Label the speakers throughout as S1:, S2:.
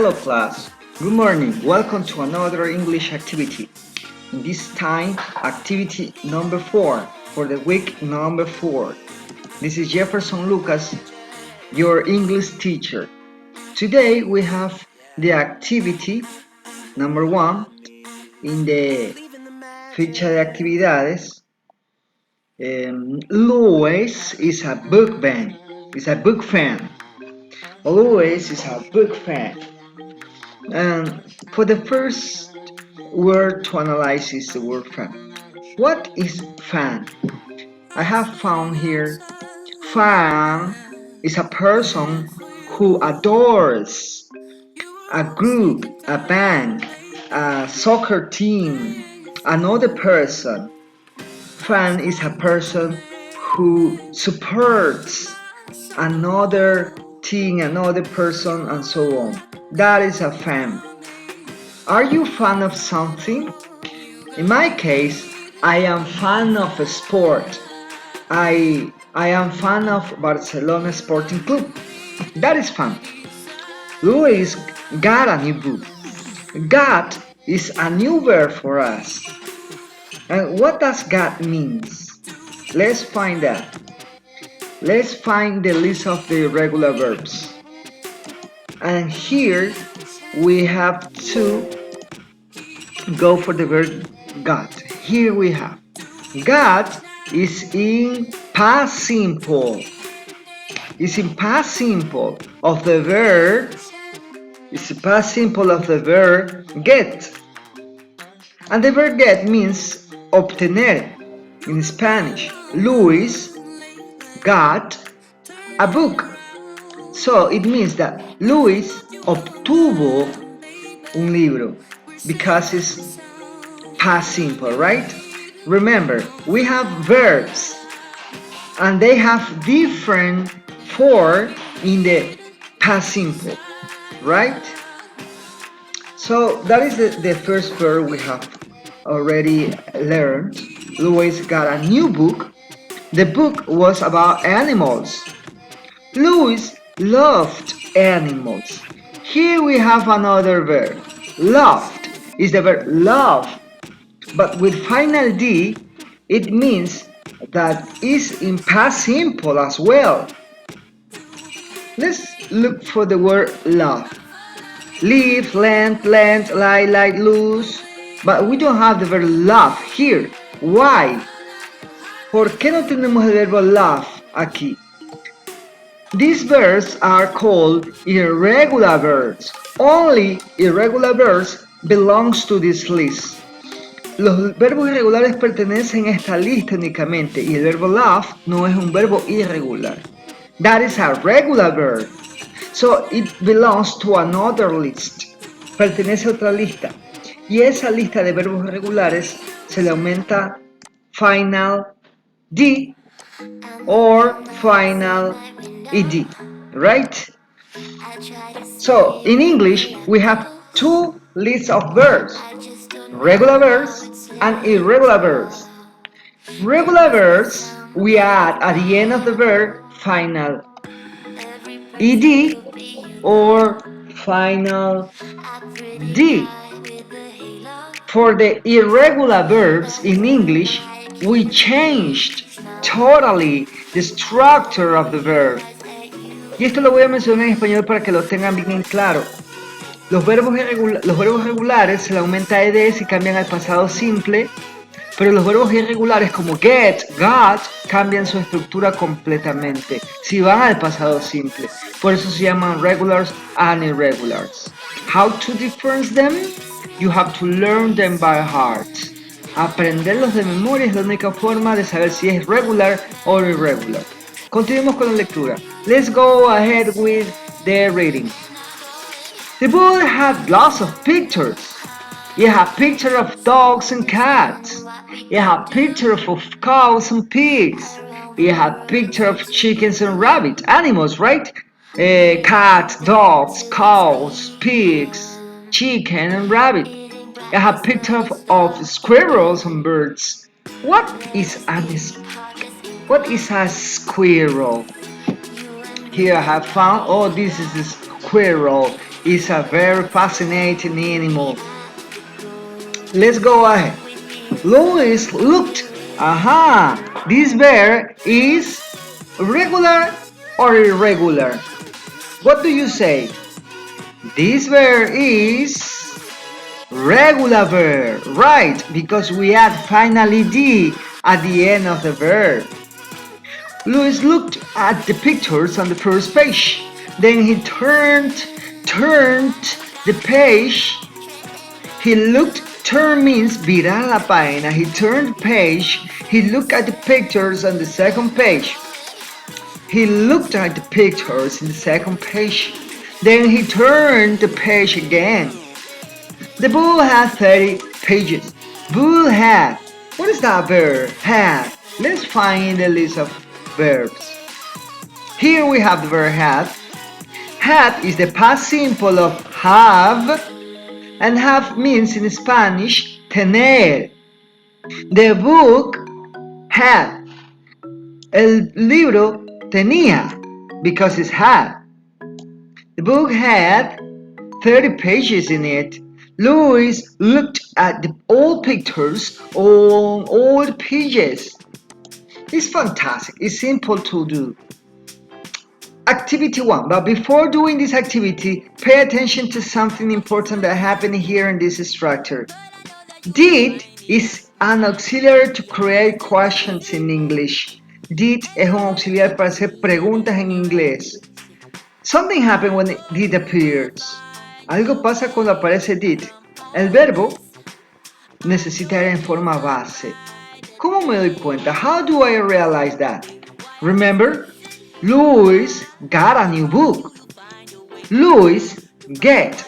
S1: Hello class, good morning, welcome to another English activity. In this time, activity number 4 for the week number 4. This is Jefferson Lucas, your English teacher. Today we have the activity number 1 in the ficha de actividades. Louis is a book fan. Louis is a book fan. And for the first word to analyze is the word fan. What is fan? I have found here fan is a person who adores a group, a band, a soccer team, another person. Fan is a person who supports another thing, another person, and so on. That is a fan. Are you fan of something? In my case, I am fan of a sport. I am fan of Barcelona Sporting Club. That is fun. Luis got a new book. Got is a new verb for us. And what does got means? Let's find out. Let's find the list of the irregular verbs. And here we have to go for the verb got. Here we have got is in past simple. It's in past simple of the verb. It's the past simple of the verb get. And the verb get means obtener in Spanish. Luis got a book. So it means that Luis obtuvo un libro because it's past simple, right? Remember, we have verbs and they have different form in the past simple, right? So that is the first verb we have already learned. Luis got a new book. The book was about animals. Luis loved animals. Here we have another verb. Loved is the verb love, but with final D, it means that is in past simple as well. Let's look for the word love. Live, lend, lie, lose. But we don't have the verb love here. Why? ¿Por qué no tenemos el verbo love aquí? These verbs are called irregular verbs. Only irregular verbs belongs to this list. Los verbos irregulares pertenecen a esta lista únicamente y el verbo love no es un verbo irregular. That is a regular verb. So it belongs to another list. Pertenece a otra lista. Y esa lista de verbos irregulares se le aumenta final D or final ed, right? So in English we have two lists of verbs, regular verbs and irregular verbs. Regular verbs we add at the end of the verb final ed or final d. For the irregular verbs in English, we changed totally the structure of the verb. Y esto lo voy a mencionar en español para que lo tengan bien en claro. Los verbos regulares se le aumenta ed si cambian al pasado simple, pero los verbos irregulares como get, got, cambian su estructura completamente si van al pasado simple. Por eso se llaman regulars and irregulars. How to difference them? You have to learn them by heart. Aprenderlos de memoria es la única forma de saber si es regular o irregular. Continuemos con la lectura. Let's go ahead with the reading. The book had lots of pictures. It had pictures of dogs and cats. It had pictures of cows and pigs. It had pictures of chickens and rabbits. Animals, right? Cat, dogs, cows, pigs, chicken and rabbit. I have pictures of squirrels and birds. What is a squirrel? Here I have found, this is a squirrel. is a very fascinating animal. Let's go ahead. Louis looked. Aha! This bear is regular or irregular? What do you say? This bear is regular verb. Right, because we add finally D at the end of the verb. Louis looked at the pictures on the first page. Then he turned the page. He looked, turn means virar la página. He turned the page. He looked at the pictures on the second page. He looked at the pictures in the second page. Then he turned the page again. The book had 30 pages. Book had. What is that verb? Had. Let's find the list of verbs. Here we have the verb had. Had is the past simple of have, and have means in Spanish tener. The book had. El libro tenía, because it's had. The book had 30 pages in it. Louis looked at the old pictures on all the pages. It's fantastic. It's simple to do. Activity 1. But before doing this activity, pay attention to something important that happened here in this structure. Did is an auxiliary to create questions in English. Did es un auxiliar para hacer preguntas en inglés. Something happened when did appears. Algo pasa cuando aparece did. El verbo necesita ir en forma base. ¿Cómo me doy cuenta? How do I realize that? Remember, Louis got a new book. Louis get.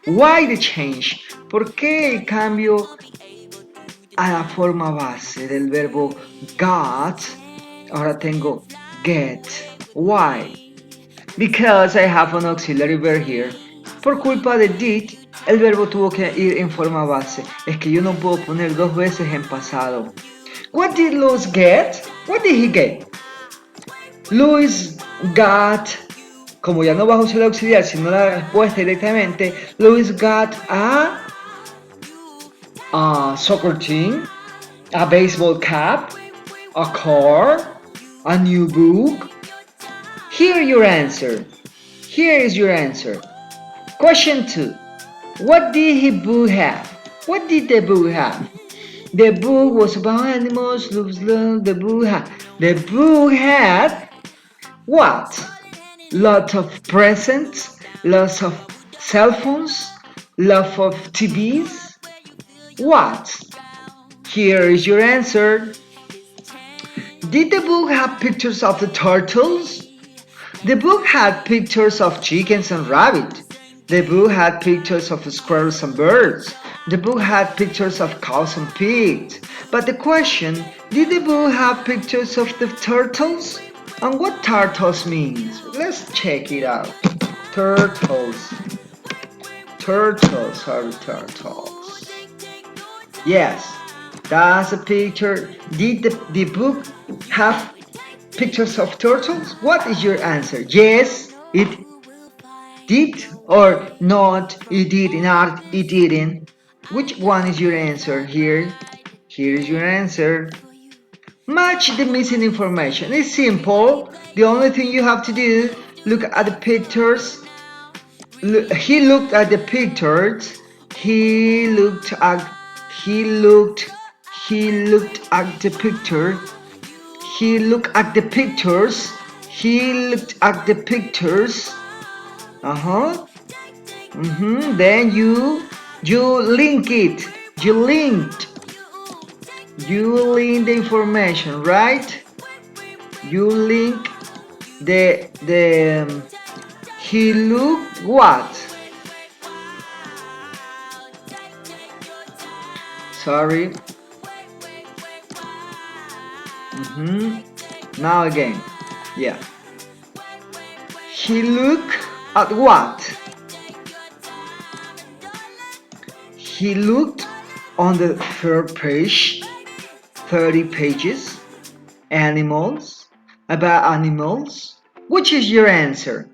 S1: Why the change? ¿Por qué el cambio a la forma base del verbo got? Ahora tengo get. Why? Because I have an auxiliary verb here. Por culpa de did, el verbo tuvo que ir en forma base. Es que yo no puedo poner dos veces en pasado. What did Louis get? What did he get? Louis got, como ya no va a usar el auxiliar, sino la respuesta directamente, Louis got a soccer team, a baseball cap, a car, a new book. Here your answer. Here is your answer. Question 2. What did his book have? What did the book have? The book was about animals. The book had what? Lots of presents, lots of cell phones, lots of TVs. What? Here is your answer. Did the book have pictures of the turtles? The book had pictures of chickens and rabbits. The book had pictures of squirrels and birds. The book had pictures of cows and pigs. But the question, did the book have pictures of the turtles? And what turtles means? Let's check it out. Turtles. Turtles are turtles. Yes, that's a picture. Did the book have pictures of turtles? What is your answer? Yes, it did, or not, it did not, it didn't. Which one is your answer here? Here is your answer. Match the missing information. It's simple. The only thing you have to do, look at the pictures. He looked at the pictures. He looked at the picture. He looked at the pictures. He looked at the pictures. Then you link it. You linked the information, right? You link the he looked what? Sorry. Now again. Yeah. He looked at what? He looked on the third page, 30 pages, animals, about animals. Which is your answer?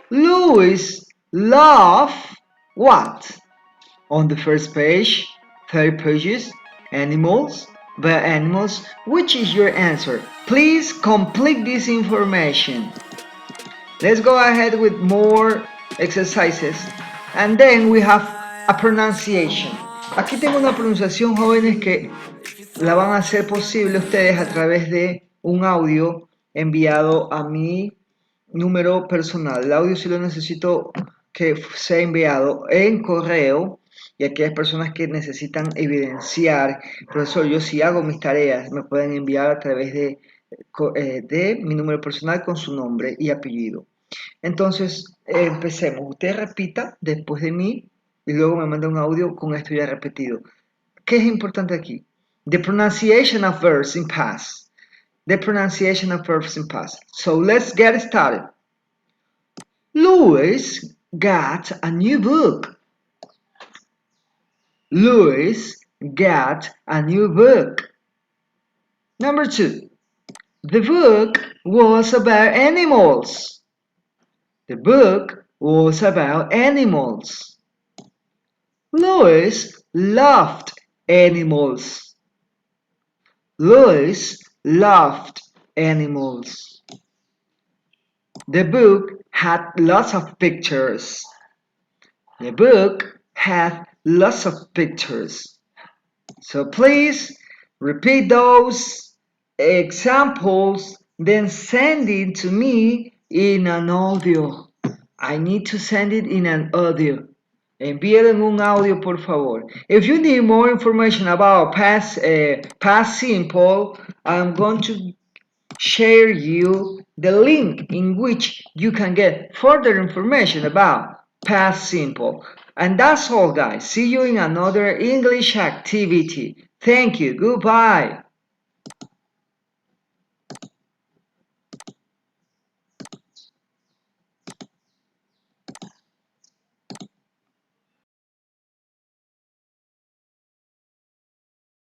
S1: Louis love what? On the first page, third pages, animals, the animals. Which is your answer? Please complete this information. Let's go ahead with more exercises. And then we have a pronunciation. Aquí tengo una pronunciación, jóvenes, que la van a hacer posible ustedes a través de un audio enviado a mi número personal. El audio sí lo necesito que sea enviado en correo, y aquellas personas que necesitan evidenciar, profesor, yo sí hago mis tareas, me pueden enviar a través de mi número personal con su nombre y apellido. Entonces, empecemos. Usted repita después de mí y luego me manda un audio con esto ya repetido. ¿Qué es importante aquí? The pronunciation of verbs in past. The pronunciation of verbs in past. So let's get started. Louis got a new book. Louis got a new book. Number 2. The book was about animals. The book was about animals. Louis loved animals. Louis loved animals. The book had lots of pictures. The book had lots of pictures. So please repeat those examples, then send it to me in an audio. I need to send it in an audio. Envíelo en un audio, por favor. If you need more information about past simple, I'm going to share you the link in which you can get further information about past simple. And that's all, guys. See you in another English activity. Thank you. Goodbye.